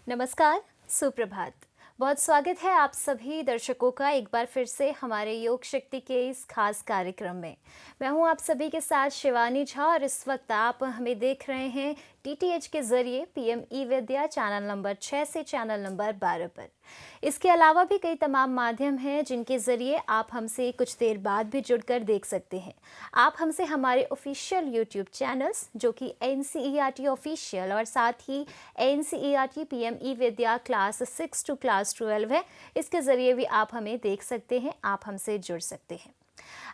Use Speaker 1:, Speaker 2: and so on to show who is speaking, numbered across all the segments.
Speaker 1: नमस्कार, सुप्रभात। बहुत स्वागत है आप सभी दर्शकों का एक बार फिर से हमारे योग शक्ति के इस खास कार्यक्रम में। मैं हूं आप सभी के साथ शिवानी झा और इस वक्त आप हमें देख रहे हैं डीटीएच के जरिए पीएम ई विद्या चैनल नंबर 6 से चैनल नंबर 12 पर। इसके अलावा भी कई तमाम माध्यम हैं जिनके जरिए आप हमसे कुछ देर बाद भी जुड़कर देख सकते हैं। आप हमसे हमारे ऑफिशियल यूट्यूब चैनल्स जो कि एनसीईआरटी ऑफिशियल और साथ ही NCERT PM e Vidya class 6 to class 12 है, इसके जरिए भी आप हमें देख सकते हैं, आप हमसे जुड़ सकते हैं।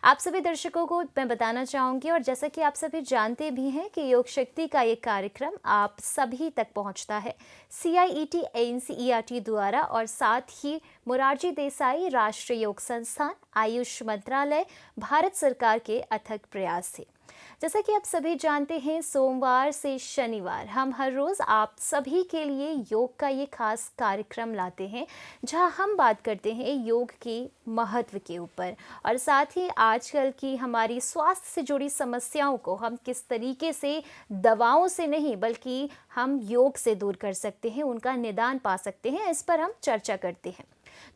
Speaker 1: आप सभी दर्शकों को मैं बताना चाहूँगी और जैसा कि आप सभी जानते भी हैं कि योग शक्ति का ये कार्यक्रम आप सभी तक पहुँचता है CIET NCERT द्वारा और साथ ही मोरारजी देसाई राष्ट्रीय योग संस्थान, आयुष मंत्रालय, भारत सरकार के अथक प्रयास से। जैसा कि आप सभी जानते हैं, सोमवार से शनिवार हम हर रोज़ आप सभी के लिए योग का ये खास कार्यक्रम लाते हैं जहां हम बात करते हैं योग के महत्व के ऊपर और साथ ही आजकल की हमारी स्वास्थ्य से जुड़ी समस्याओं को हम किस तरीके से दवाओं से नहीं बल्कि हम योग से दूर कर सकते हैं, उनका निदान पा सकते हैं, इस पर हम चर्चा करते हैं।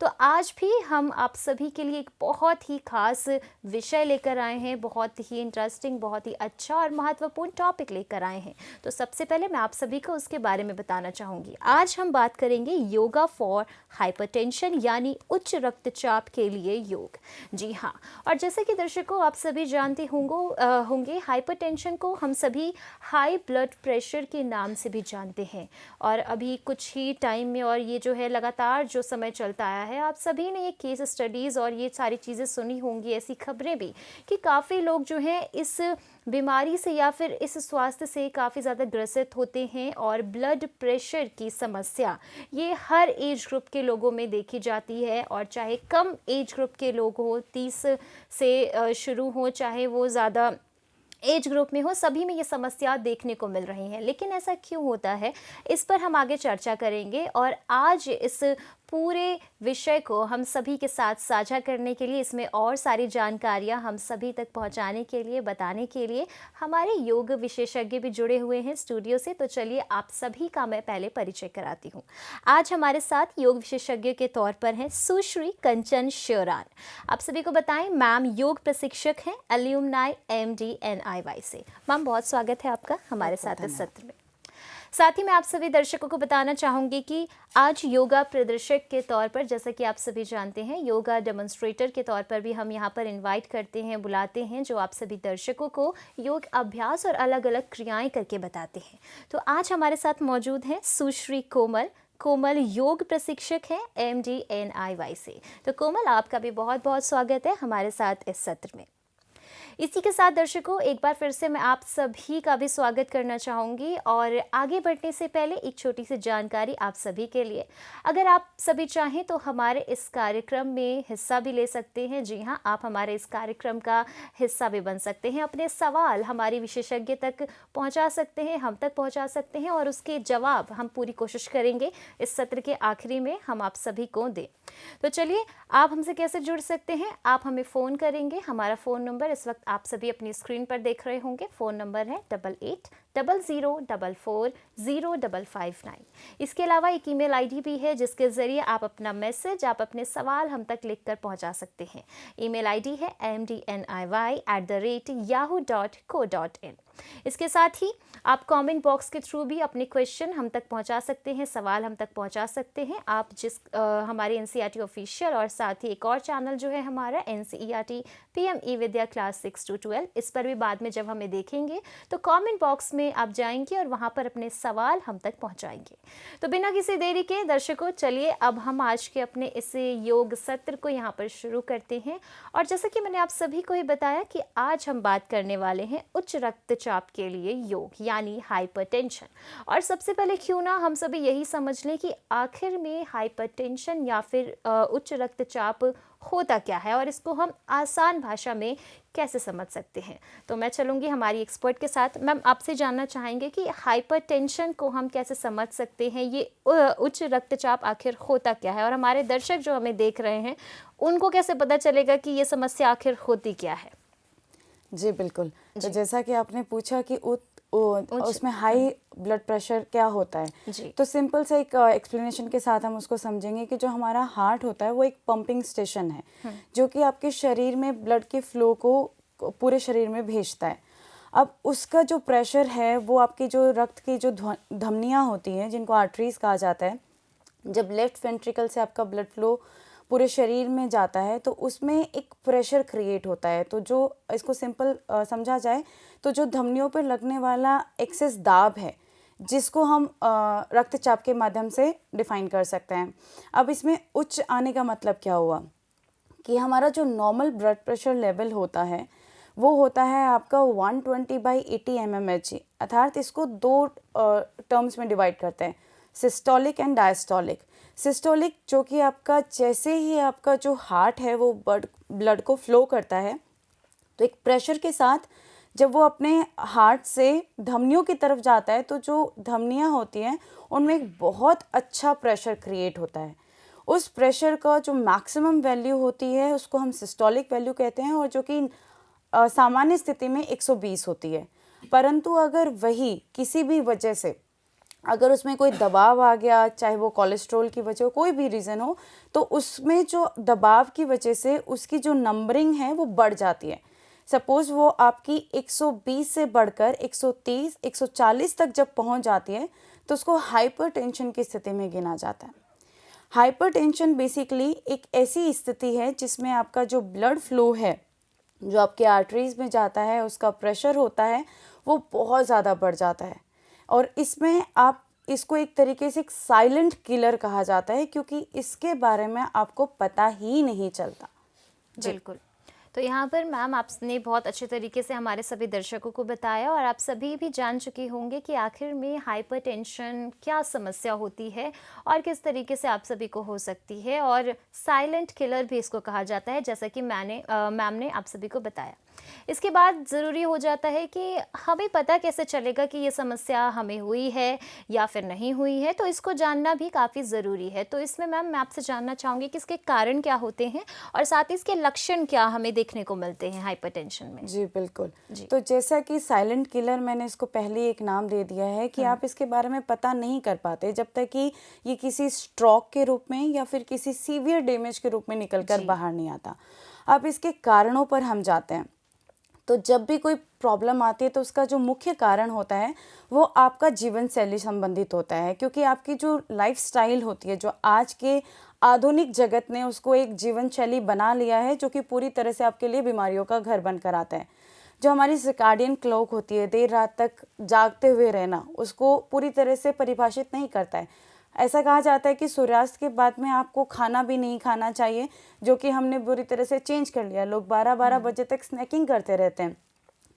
Speaker 1: तो आज भी हम आप सभी के लिए एक बहुत ही खास विषय लेकर आए हैं, बहुत ही इंटरेस्टिंग, बहुत ही अच्छा और महत्वपूर्ण टॉपिक लेकर आए हैं। तो सबसे पहले मैं आप सभी को उसके बारे में बताना चाहूँगी। आज हम बात करेंगे योगा फॉर हाइपरटेंशन यानी उच्च रक्तचाप के लिए योग। जी हाँ, और जैसे कि दर्शकों आप सभी जानते होंगे हाइपरटेंशन को हम सभी हाई ब्लड प्रेशर के नाम से भी जानते हैं और अभी कुछ ही टाइम में और ये जो है लगातार जो समय चलता आया है, आप सभी ने ये केस स्टडीज़ और ये सारी चीज़ें सुनी होंगी, ऐसी खबरें भी कि काफ़ी लोग जो हैं इस बीमारी से या फिर इस स्वास्थ्य से काफ़ी ज़्यादा ग्रसित होते हैं और ब्लड प्रेशर की समस्या ये हर एज ग्रुप के लोगों में देखी जाती है और चाहे कम एज ग्रुप के लोग हो, 30 से शुरू हो, चाहे वो ज़्यादा एज ग्रुप में हो, सभी में ये समस्या देखने को मिल रही है। लेकिन ऐसा क्यों होता है, इस पर हम आगे चर्चा करेंगे और आज इस पूरे विषय को हम सभी के साथ साझा करने के लिए, इसमें और सारी जानकारियां हम सभी तक पहुंचाने के लिए, बताने के लिए हमारे योग विशेषज्ञ भी जुड़े हुए हैं स्टूडियो से। तो चलिए आप सभी का मैं पहले परिचय कराती हूँ। आज हमारे साथ योग विशेषज्ञ के तौर पर हैं सुश्री कंचन श्योरान। आप सभी को बताएं, मैम योग प्रशिक्षक हैं एल्यूमनाई MD-NIY से। मैम बहुत स्वागत है आपका हमारे साथ इस सत्र में। साथ ही मैं आप सभी दर्शकों को बताना चाहूँगी कि आज योगा प्रदर्शक के तौर पर, जैसा कि आप सभी जानते हैं, योगा डेमोन्स्ट्रेटर के तौर पर भी हम यहाँ पर इनवाइट करते हैं, बुलाते हैं, जो आप सभी दर्शकों को योग अभ्यास और अलग अलग क्रियाएं करके बताते हैं। तो आज हमारे साथ मौजूद हैं सुश्री कोमल योग प्रशिक्षक हैं MD-NIY से। तो कोमल, आपका भी बहुत बहुत स्वागत है हमारे साथ इस सत्र में। इसी के साथ दर्शकों एक बार फिर से मैं आप सभी का भी स्वागत करना चाहूँगी और आगे बढ़ने से पहले एक छोटी सी जानकारी आप सभी के लिए। अगर आप सभी चाहें तो हमारे इस कार्यक्रम में हिस्सा भी ले सकते हैं। जी हाँ, आप हमारे इस कार्यक्रम का हिस्सा भी बन सकते हैं। अपने सवाल हमारी विशेषज्ञ तक पहुँचा सकते हैं, हम तक पहुँचा सकते हैं और उसके जवाब हम पूरी कोशिश करेंगे इस सत्र के आखिरी में हम आप सभी को दें। तो चलिए, आप हमसे कैसे जुड़ सकते हैं? आप हमें फ़ोन करेंगे। हमारा फ़ोन नंबर इस वक्त आप सभी अपनी स्क्रीन पर देख रहे होंगे। फ़ोन नंबर है 8800440559। इसके अलावा एक ईमेल आईडी भी है जिसके ज़रिए आप अपना मैसेज, आप अपने सवाल हम तक लिखकर पहुंचा सकते हैं। ईमेल आईडी है mdniy@yahoo.co.in। इसके साथ ही आप कमेंट बॉक्स के थ्रू भी अपने क्वेश्चन हम तक पहुंचा सकते हैं, सवाल हम तक पहुंचा सकते हैं। आप हमारे NCERT ऑफिशियल और साथ ही एक और चैनल जो है हमारा NCERT PM E Vidya class 6 to 12, इस पर भी बाद में जब हमें देखेंगे तो कमेंट बॉक्स में आप जाएंगे और वहां पर अपने सवाल हम तक पहुंचाएंगे। तो बिना किसी देरी के दर्शकों, चलिए अब हम आज के अपने इस योग सत्र को यहाँ पर शुरू करते हैं। और जैसा कि मैंने आप सभी को ही बताया कि आज हम बात करने वाले हैं उच्च रक्तचाप के लिए योग यानी हाइपरटेंशन। और सबसे पहले क्यों ना हम सभी यही समझ लें कि आखिर में हाइपरटेंशन या फिर उच्च रक्तचाप होता क्या है और इसको हम आसान भाषा में कैसे समझ सकते हैं। तो मैं चलूँगी हमारी एक्सपर्ट के साथ। मैम, आपसे जानना चाहेंगे कि हाइपरटेंशन को हम कैसे समझ सकते हैं, ये उच्च रक्तचाप आखिर होता क्या है और हमारे दर्शक जो हमें देख रहे हैं उनको कैसे पता चलेगा कि ये समस्या आखिर होती क्या है?
Speaker 2: जी बिल्कुल। तो जैसा कि आपने पूछा कि उसमें हाई ब्लड प्रेशर क्या होता है।
Speaker 1: जी।
Speaker 2: तो सिंपल से एक एक्सप्लेनेशन के साथ हम उसको समझेंगे कि जो हमारा हार्ट होता है वो एक पंपिंग स्टेशन है जो कि आपके शरीर में ब्लड के फ्लो को पूरे शरीर में भेजता है। अब उसका जो प्रेशर है वो आपकी जो रक्त की जो धमनियाँ होती हैं जिनको आर्टरीज कहा जाता है, जब लेफ्ट वेंट्रिकल से आपका ब्लड फ्लो पूरे शरीर में जाता है तो उसमें एक प्रेशर क्रिएट होता है। तो जो इसको सिंपल समझा जाए तो जो धमनियों पर लगने वाला एक्सेस दाब है जिसको हम रक्तचाप के माध्यम से डिफाइन कर सकते हैं। अब इसमें उच्च आने का मतलब क्या हुआ कि हमारा जो नॉर्मल ब्लड प्रेशर लेवल होता है वो होता है आपका 120/80 mmHg, अर्थात इसको दो टर्म्स में डिवाइड करते हैं, सिस्टोलिक एंड डायस्टोलिक। सिस्टोलिक जो कि आपका जैसे ही आपका जो हार्ट है वो ब्लड को फ्लो करता है तो एक प्रेशर के साथ जब वो अपने हार्ट से धमनियों की तरफ जाता है तो जो धमनियाँ होती हैं उनमें एक बहुत अच्छा प्रेशर क्रिएट होता है। उस प्रेशर का जो मैक्सिमम वैल्यू होती है उसको हम सिस्टोलिक वैल्यू कहते हैं और जो कि सामान्य स्थिति में 120 होती है। परंतु अगर वही किसी भी वजह से अगर उसमें कोई दबाव आ गया, चाहे वो कोलेस्ट्रॉल की वजह हो, कोई भी रीज़न हो, तो उसमें जो दबाव की वजह से उसकी जो नंबरिंग है वो बढ़ जाती है। सपोज़ वो आपकी 120 से बढ़कर 130, 140 तक जब पहुंच जाती है तो उसको हाइपरटेंशन की स्थिति में गिना जाता है। हाइपरटेंशन बेसिकली एक ऐसी स्थिति है जिसमें आपका जो ब्लड फ्लो है जो आपके आर्टरीज में जाता है उसका प्रेशर होता है वो बहुत ज़्यादा बढ़ जाता है और इसमें आप इसको एक तरीके से एक साइलेंट किलर कहा जाता है क्योंकि इसके बारे में आपको पता ही नहीं चलता।
Speaker 1: बिल्कुल। तो यहाँ पर मैम आपने बहुत अच्छे तरीके से हमारे सभी दर्शकों को बताया और आप सभी भी जान चुके होंगे कि आखिर में हाइपरटेंशन क्या समस्या होती है और किस तरीके से आप सभी को हो सकती है, और साइलेंट किलर भी इसको कहा जाता है, जैसा कि मैम ने आप सभी को बताया। इसके बाद ज़रूरी हो जाता है कि हमें पता कैसे चलेगा कि ये समस्या हमें हुई है या फिर नहीं हुई है, तो इसको जानना भी काफ़ी ज़रूरी है। तो इसमें मैम मैं आपसे जानना चाहूँगी कि इसके कारण क्या होते हैं और साथ ही इसके लक्षण क्या हमें देखने को मिलते हैं हाइपरटेंशन में।
Speaker 2: जी बिल्कुल जी। तो जैसा कि साइलेंट किलर मैंने इसको पहले एक नाम दे दिया है कि आप इसके बारे में पता नहीं कर पाते जब तक कि ये किसी स्ट्रोक के रूप में या फिर किसी सीवियर डैमेज के रूप में निकल कर बाहर नहीं आता। अब इसके कारणों पर हम जाते हैं तो जब भी कोई प्रॉब्लम आती है तो उसका जो मुख्य कारण होता है वो आपका जीवन शैली संबंधित होता है, क्योंकि आपकी जो लाइफस्टाइल होती है जो आज के आधुनिक जगत ने उसको एक जीवन शैली बना लिया है जो कि पूरी तरह से आपके लिए बीमारियों का घर बनकर आता है। जो हमारी सर्काडियन क्लॉक होती है, देर रात तक जागते हुए रहना, उसको पूरी तरह से परिभाषित नहीं करता है। ऐसा कहा जाता है कि सूर्यास्त के बाद में आपको खाना भी नहीं खाना चाहिए, जो कि हमने बुरी तरह से चेंज कर लिया। लोग 12-12 बजे तक स्नैकिंग करते रहते हैं।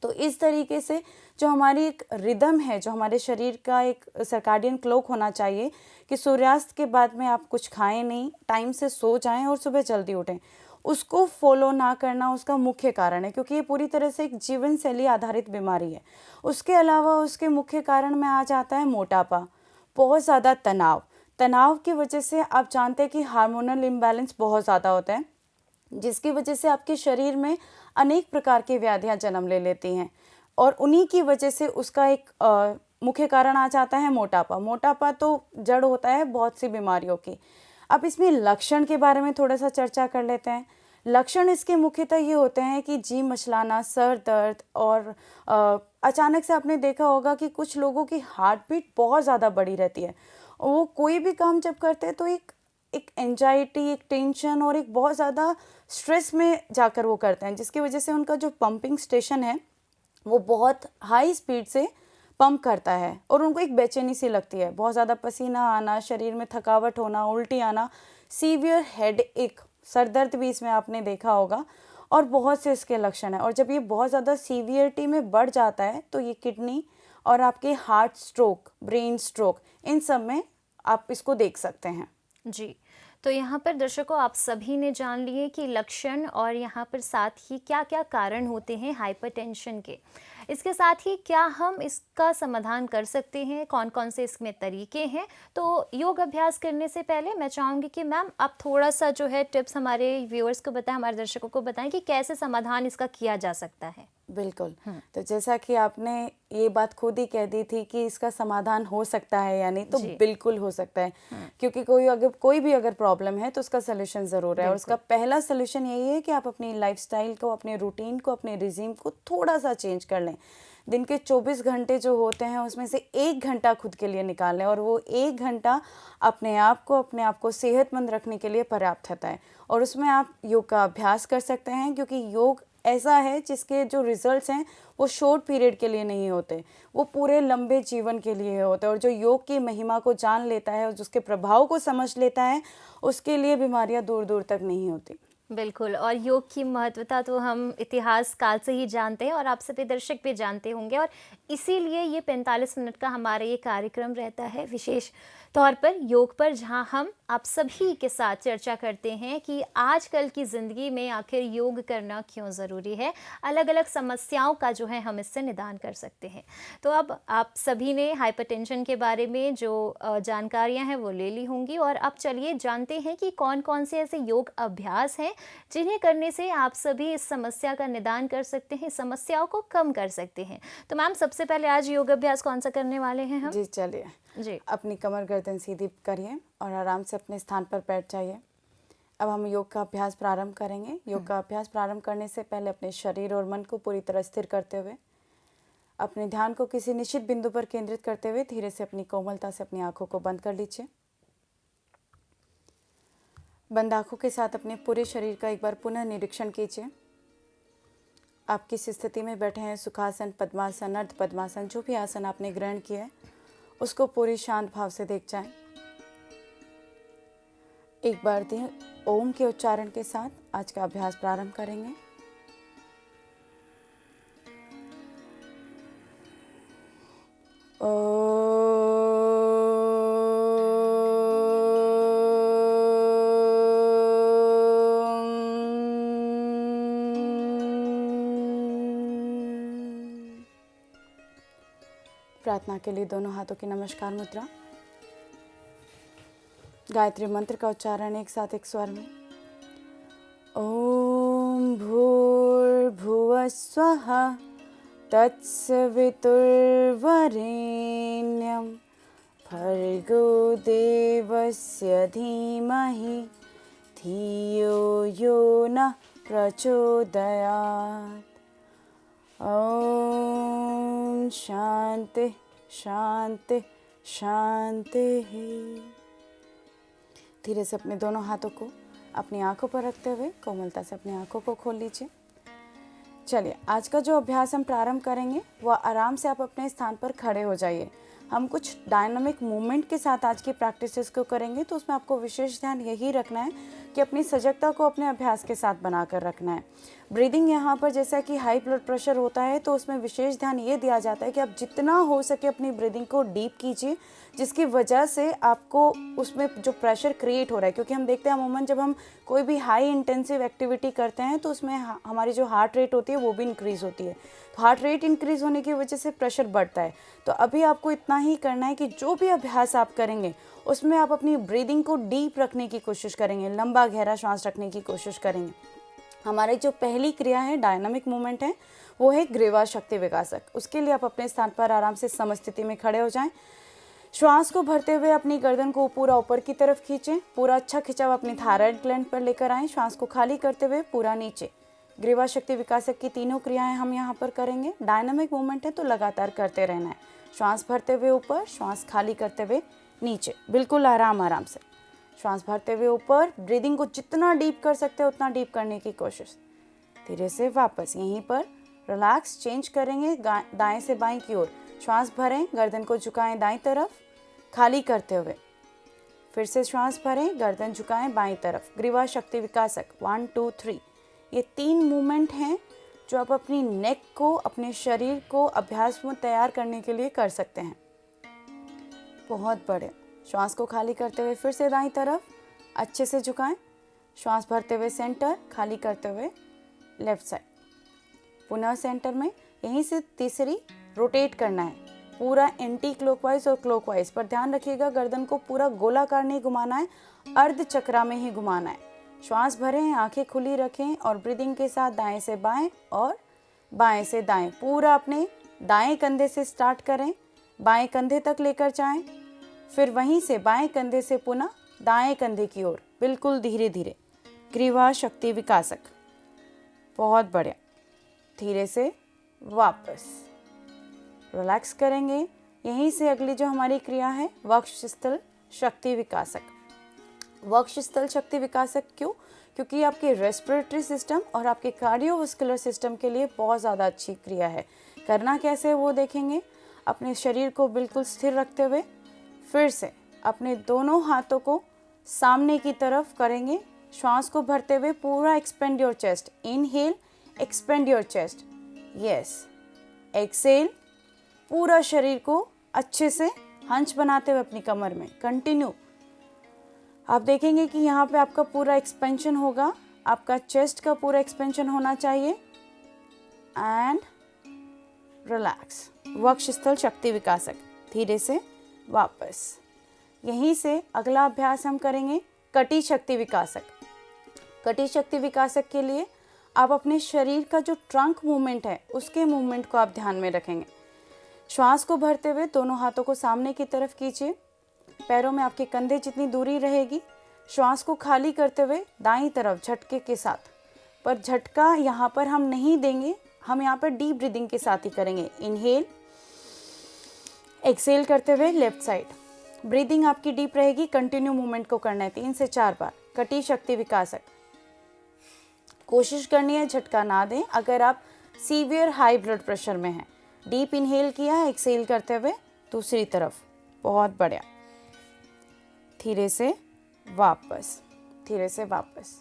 Speaker 2: तो इस तरीके से जो हमारी एक रिदम है, जो हमारे शरीर का एक सर्काडियन क्लॉक होना चाहिए कि सूर्यास्त के बाद में आप कुछ खाएं नहीं, टाइम से सो जाएं और सुबह जल्दी उठें, उसको फॉलो ना करना उसका मुख्य कारण है, क्योंकि ये पूरी तरह से एक जीवन शैली आधारित बीमारी है। उसके अलावा उसके मुख्य कारण में आ जाता है मोटापा, बहुत ज़्यादा तनाव की वजह से आप जानते हैं कि हार्मोनल इम्बैलेंस बहुत ज़्यादा होता है, जिसकी वजह से आपके शरीर में अनेक प्रकार की व्याधियां जन्म ले लेती हैं और उन्हीं की वजह से उसका एक मुख्य कारण आ जाता है मोटापा तो जड़ होता है बहुत सी बीमारियों की। अब इसमें लक्षण के बारे में थोड़ा सा चर्चा कर लेते हैं। लक्षण इसके मुख्यतः ये होते हैं कि जी मचलाना, सर दर्द और अचानक से आपने देखा होगा कि कुछ लोगों की हार्ट बीट बहुत ज़्यादा बढ़ी रहती है। वो कोई भी काम जब करते हैं तो एक एंजाइटी, एक टेंशन और एक बहुत ज़्यादा स्ट्रेस में जाकर वो करते हैं, जिसकी वजह से उनका जो पंपिंग स्टेशन है वो बहुत हाई स्पीड से पंप करता है और उनको एक बेचैनी सी लगती है, बहुत ज़्यादा पसीना आना, शरीर में थकावट होना, उल्टी आना, सीवियर हेड एक, सर दर्द भी इसमें आपने देखा होगा और बहुत से इसके लक्षण हैं। और जब ये बहुत ज़्यादा सीवियरिटी में बढ़ जाता है तो ये किडनी और आपके हार्ट स्ट्रोक, ब्रेन स्ट्रोक, इन सब में आप इसको देख सकते हैं।
Speaker 1: जी, तो यहाँ पर दर्शकों आप सभी ने जान लिए कि लक्षण और यहाँ पर साथ ही क्या क्या कारण होते हैं हाइपरटेंशन के। इसके साथ ही क्या हम इसका समाधान कर सकते हैं, कौन कौन से इसमें तरीके हैं। तो योग अभ्यास करने से पहले मैं चाहूँगी कि मैम आप थोड़ा सा जो है टिप्स हमारे व्यूअर्स को बताएं, हमारे दर्शकों को बताएं कि कैसे समाधान इसका किया जा सकता है।
Speaker 2: बिल्कुल। तो जैसा कि आपने ये बात खुद ही कह दी थी कि इसका समाधान हो सकता है या नहीं, तो
Speaker 1: जी।
Speaker 2: बिल्कुल हो सकता है। क्योंकि कोई भी अगर प्रॉब्लम है तो उसका सॉल्यूशन ज़रूर है, और उसका पहला सॉल्यूशन यही है कि आप अपनी लाइफस्टाइल को, अपने रूटीन को, अपने रिजीम को थोड़ा सा चेंज कर लें। दिन के 24 घंटे जो होते हैं उसमें से 1 घंटा खुद के लिए निकाल लें, और वो 1 घंटा अपने आप को सेहतमंद रखने के लिए पर्याप्त होता है। और उसमें आप योग का अभ्यास कर सकते हैं, क्योंकि योग ऐसा है जिसके जो रिजल्ट्स हैं वो शॉर्ट पीरियड के लिए नहीं होते, वो पूरे लंबे जीवन के लिए होते हैं। और जो योग की महिमा को जान लेता है और जिसके प्रभाव को समझ लेता है, उसके लिए बीमारियां दूर दूर तक नहीं होती।
Speaker 1: बिल्कुल, और योग की महत्वता तो हम इतिहास काल से ही जानते हैं और आप सभी दर्शक भी जानते होंगे, और इसीलिए ये 45 मिनट का हमारा ये कार्यक्रम रहता है विशेष तौर पर योग पर, जहां हम आप सभी के साथ चर्चा करते हैं कि आजकल की ज़िंदगी में आखिर योग करना क्यों ज़रूरी है, अलग अलग समस्याओं का जो है हम इससे निदान कर सकते हैं। तो अब आप सभी ने हाइपरटेंशन के बारे में जो जानकारियां हैं वो ले ली होंगी, और अब चलिए जानते हैं कि कौन कौन से ऐसे योग अभ्यास हैं जिन्हें करने से आप सभी इस समस्या का निदान कर सकते हैं, समस्याओं को कम कर सकते हैं। तो मैम, सबसे पहले आज योग अभ्यास कौन सा करने वाले हैं हम?
Speaker 2: जी चलिए,
Speaker 1: जी।
Speaker 2: अपनी कमर गर्दन सीधी करिए और आराम से अपने स्थान पर बैठ जाइए। अब हम योग का अभ्यास प्रारंभ करेंगे। योग का अभ्यास प्रारंभ करने से पहले अपने शरीर और मन को पूरी तरह स्थिर करते हुए, अपने ध्यान को किसी निश्चित बिंदु पर केंद्रित करते हुए धीरे से अपनी कोमलता से अपनी आंखों को बंद कर लीजिए। बंद आंखों के साथ अपने पूरे शरीर का एक बार पुनः निरीक्षण कीजिए। आप किस स्थिति में बैठे हैं, सुखासन, पद्मासन, अर्ध पद्मासन, जो भी आसन आपने ग्रहण किया है उसको पूरी शांत भाव से देख जाएं। एक बार दें ओम के उच्चारण के साथ आज का अभ्यास प्रारंभ करेंगे। प्रार्थना के लिए दोनों हाथों की नमस्कार मुद्रा। गायत्री मंत्र का उच्चारण एक साथ एक स्वर में। ओम भूर्भुवः स्वः तत्सवितुर्वरेण्यं भर्गो देवस्य धीमहि धियो यो नः प्रचोदयात्। ओम शांति शांति शांति। धीरे से अपने दोनों हाथों को अपनी आंखों पर रखते हुए कोमलता से अपनी आंखों को खोल लीजिए। चलिए, आज का जो अभ्यास हम प्रारंभ करेंगे वह आराम से आप अपने स्थान पर खड़े हो जाइए। हम कुछ डायनामिक मूवमेंट के साथ आज की प्रैक्टिसेस को करेंगे, तो उसमें आपको विशेष ध्यान यही रखना है कि अपनी सजगता को अपने अभ्यास के साथ बनाकर रखना है। ब्रीदिंग यहाँ पर जैसा कि हाई ब्लड प्रेशर होता है तो उसमें विशेष ध्यान ये दिया जाता है कि आप जितना हो सके अपनी ब्रीदिंग को डीप कीजिए, जिसकी वजह से आपको उसमें जो प्रेशर क्रिएट हो रहा है, क्योंकि हम देखते हैं अमूमन जब हम कोई भी हाई इंटेंसिव एक्टिविटी करते हैं तो उसमें हमारी जो हार्ट रेट होती है वो भी इंक्रीज़ होती है। तो हार्ट रेट इंक्रीज़ होने की वजह से प्रेशर बढ़ता है। तो अभी आपको इतना ही करना है कि जो भी अभ्यास आप करेंगे उसमें आप अपनी ब्रीदिंग को डीप रखने की कोशिश करेंगे, लंबा गहरा श्वास रखने की कोशिश करेंगे। हमारी जो पहली क्रिया है, डायनामिक मूवमेंट है, वो है ग्रीवा शक्ति विकासक। उसके लिए आप अपने स्थान पर आराम से समस्थिति में खड़े हो जाएं। श्वास को भरते हुए अपनी गर्दन को पूरा ऊपर की तरफ खींचें, पूरा अच्छा खिंचाव अपनी थायराइड ग्लैंड पर लेकर आएं। श्वास को खाली करते हुए पूरा नीचे। ग्रीवा शक्ति विकासक की तीनों क्रियाएं हम यहाँ पर करेंगे। डायनामिक मूवमेंट है तो लगातार करते रहना है। श्वास भरते हुए ऊपर, श्वास खाली करते हुए नीचे, बिल्कुल आराम से। श्वास भरते हुए ऊपर, ब्रीदिंग को जितना डीप कर सकते हैं उतना डीप करने की कोशिश। धीरे से वापस यहीं पर रिलैक्स, चेंज करेंगे दाएं से बाएं की ओर। श्वास भरें, गर्दन को झुकाएं दाएं तरफ, खाली करते हुए फिर से श्वास भरें, गर्दन झुकाएं बाएं तरफ। ग्रीवा शक्ति विकासक 1 2 3, ये 3 मूवमेंट हैं जो आप अपनी नेक को, अपने शरीर को अभ्यास में तैयार करने के लिए कर सकते हैं। बहुत बड़े। श्वास को खाली करते हुए फिर से दाईं तरफ अच्छे से झुकाएं। श्वास भरते हुए सेंटर, खाली करते हुए लेफ्ट साइड, पुनः सेंटर में। यहीं से तीसरी रोटेट करना है, पूरा एंटी क्लॉकवाइज और क्लॉकवाइज पर ध्यान रखिएगा। गर्दन को पूरा गोलाकार नहीं घुमाना है, अर्ध चक्रा में ही घुमाना है। श्वास भरें, आंखें खुली रखें और ब्रीदिंग के साथ दाएं से बाएं और बाएं से दाएं, पूरा अपने दाएं कंधे से स्टार्ट करें, बाएं कंधे तक लेकर जाएं, फिर वहीं से बाएं कंधे से पुनः दाएं कंधे की ओर, बिल्कुल धीरे धीरे। ग्रीवा शक्ति विकासक, बहुत बढ़िया। धीरे से वापस रिलैक्स करेंगे। यहीं से अगली जो हमारी क्रिया है वक्षस्थल शक्ति विकासक। वक्षस्थल शक्ति विकासक क्यों? क्योंकि आपके रेस्पिरेटरी सिस्टम और आपके कार्डियोवास्कुलर सिस्टम के लिए बहुत ज़्यादा अच्छी क्रिया है। करना कैसे है वो देखेंगे। अपने शरीर को बिल्कुल स्थिर रखते हुए फिर से अपने दोनों हाथों को सामने की तरफ करेंगे। श्वास को भरते हुए पूरा expand your chest. Inhale, expand your chest, yes. Exhale, पूरा शरीर को अच्छे से हंच बनाते हुए अपनी कमर में कंटिन्यू। आप देखेंगे कि यहाँ पे आपका पूरा एक्सपेंशन होगा, आपका चेस्ट का पूरा एक्सपेंशन होना चाहिए। And relax. वक्षस्थल शक्ति विकासक, धीरे से वापस। यहीं से अगला अभ्यास हम करेंगे कटी शक्ति विकासक। कटी शक्ति विकासक के लिए आप अपने शरीर का जो ट्रंक मूवमेंट है उसके मूवमेंट को आप ध्यान में रखेंगे। श्वास को भरते हुए दोनों हाथों को सामने की तरफ कीजिए। पैरों में आपके कंधे जितनी दूरी रहेगी। श्वास को खाली करते हुए दाईं तरफ झटके के साथ, पर झटका यहाँ पर हम नहीं देंगे, हम यहाँ पर डीप ब्रीदिंग के साथ ही करेंगे। इनहेल, एक्सेल करते हुए लेफ्ट साइड। ब्रीदिंग आपकी डीप रहेगी, कंटिन्यू मूवमेंट को करना है 3 से 4 बार। कटी शक्ति विकासक, कोशिश करनी है झटका ना दें अगर आप सीवियर हाई ब्लड प्रेशर में हैं। डीप इनहेल किया, एक्सेल करते हुए दूसरी तरफ, बहुत बढ़िया। धीरे से वापस, धीरे से वापस।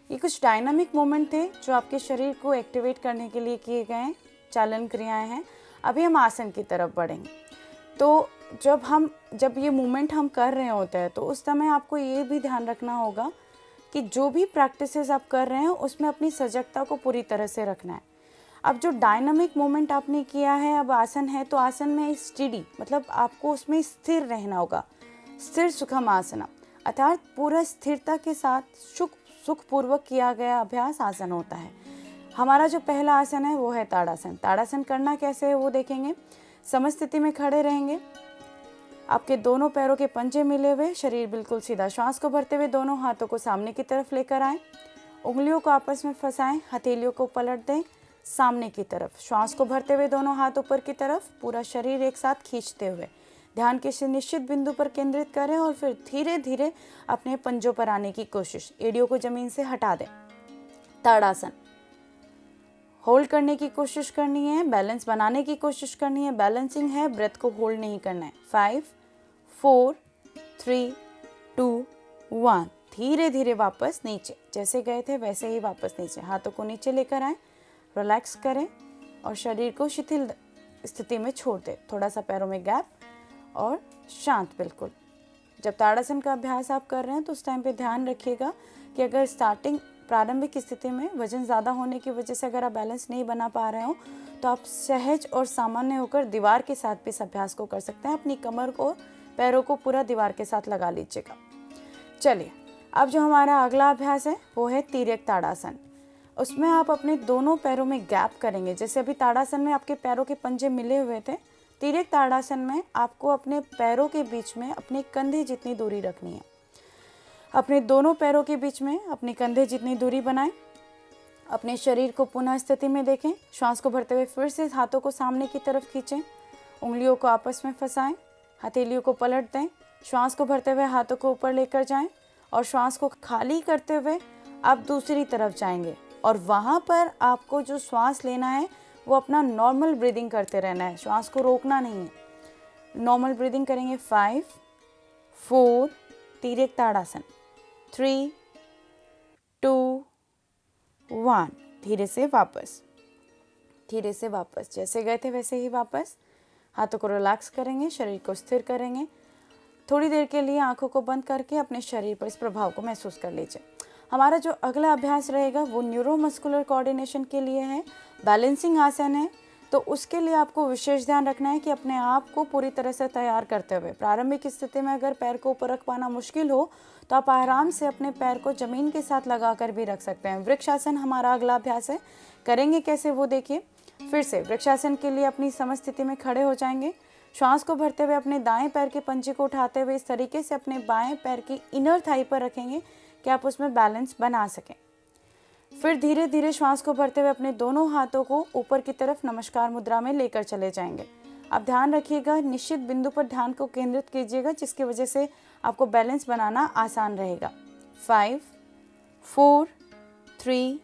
Speaker 2: ये कुछ डायनामिक मोमेंट थे जो आपके शरीर को एक्टिवेट करने के लिए किए गए चालन क्रियाएं हैं। अभी हम आसन की तरफ बढ़ेंगे। तो जब ये मूवमेंट हम कर रहे होते हैं तो उस समय आपको ये भी ध्यान रखना होगा कि जो भी प्रैक्टिसेस आप कर रहे हैं उसमें अपनी सजगता को पूरी तरह से रखना है। अब जो डायनामिक मोमेंट आपने किया है, अब आसन है तो आसन में स्टेडी, मतलब आपको उसमें स्थिर रहना होगा। स्थिर सुखम आसना, अर्थात पूरा स्थिरता के साथ सुखपूर्वक किया गया अभ्यास आसन होता है। हमारा जो पहला आसन है वो है ताड़ासन। ताड़ासन करना कैसे है वो देखेंगे। समस्थिति में खड़े रहेंगे, आपके दोनों पैरों के पंजे मिले हुए, शरीर बिल्कुल सीधा। श्वास को भरते हुए दोनों हाथों को सामने की तरफ लेकर आएं, उंगलियों को आपस में फंसाएं, हथेलियों को पलट दें सामने की तरफ। श्वास को भरते हुए दोनों हाथ ऊपर की तरफ, पूरा शरीर एक साथ खींचते हुए ध्यान किसी निश्चित बिंदु पर केंद्रित करें और फिर धीरे धीरे अपने पंजों पर आने की कोशिश। एड़ियों को जमीन से हटा दें। ताड़ासन, होल्ड करने की कोशिश करनी है, बैलेंस बनाने की कोशिश करनी है। बैलेंसिंग है, ब्रेथ को होल्ड नहीं करना है। 5 4 3 2 1। धीरे धीरे वापस नीचे, जैसे गए थे वैसे ही वापस नीचे। हाथों को नीचे लेकर आएं, रिलैक्स करें और शरीर को शिथिल स्थिति में छोड़ दें। थोड़ा सा पैरों में गैप और शांत बिल्कुल। जब ताड़ासन का अभ्यास आप कर रहे हैं तो उस टाइम पे ध्यान रखिएगा कि अगर प्रारंभिक स्थिति में वजन ज़्यादा होने की वजह से अगर आप बैलेंस नहीं बना पा रहे हो तो आप सहज और सामान्य होकर दीवार के साथ भी इस अभ्यास को कर सकते हैं। अपनी कमर को, पैरों को पूरा दीवार के साथ लगा लीजिएगा। चलिए, अब जो हमारा अगला अभ्यास है वो है तिर्यक ताड़ासन। उसमें आप अपने दोनों पैरों में गैप करेंगे। जैसे अभी ताड़ासन में आपके पैरों के पंजे मिले हुए थे, तिर्यक ताड़ासन में आपको अपने पैरों के बीच में अपने कंधे जितनी दूरी रखनी है। अपने दोनों पैरों के बीच में अपने कंधे जितनी दूरी बनाएं। अपने शरीर को पुनः स्थिति में देखें। श्वास को भरते हुए फिर से हाथों को सामने की तरफ खींचें, उंगलियों को आपस में फंसाएं, हथेलियों को पलट दें। श्वास को भरते हुए हाथों को ऊपर लेकर जाएं और श्वास को खाली करते हुए आप दूसरी तरफ जाएंगे और वहाँ पर आपको जो श्वास लेना है वो अपना नॉर्मल ब्रीदिंग करते रहना है, श्वास को रोकना नहीं है। नॉर्मल ब्रीदिंग करेंगे। 5 4, तिर्यक ताड़ासन, 3 2 1। धीरे से वापस, धीरे से वापस, जैसे गए थे वैसे ही वापस। हाथों को रिलैक्स करेंगे, शरीर को स्थिर करेंगे। थोड़ी देर के लिए आंखों को बंद करके अपने शरीर पर इस प्रभाव को महसूस कर लीजिए। हमारा जो अगला अभ्यास रहेगा वो न्यूरोमस्कुलर कोऑर्डिनेशन के लिए है, बैलेंसिंग आसन है। तो उसके लिए आपको विशेष ध्यान रखना है कि अपने आप को पूरी तरह से तैयार करते हुए प्रारंभिक स्थिति में अगर पैर को ऊपर रख पाना मुश्किल हो तो आप आराम से अपने पैर को जमीन के साथ लगाकर भी रख सकते हैं। वृक्षासन हमारा अगला अभ्यास है। करेंगे कैसे वो देखिए। फिर से वृक्षासन के लिए अपनी समस्थ स्थिति में खड़े हो जाएंगे। श्वास को भरते हुए अपने दाएं पैर के पंजे को उठाते हुए इस तरीके से अपने बाएं पैर की इनर थाई पर रखेंगे कि आप उसमें बैलेंस बना सकें। फिर धीरे धीरे श्वास को भरते हुए अपने दोनों हाथों को ऊपर की तरफ नमस्कार मुद्रा में लेकर चले जाएंगे। आप ध्यान रखिएगा, निश्चित बिंदु पर ध्यान को केंद्रित कीजिएगा जिसकी वजह से आपको बैलेंस बनाना आसान रहेगा। 5 4 3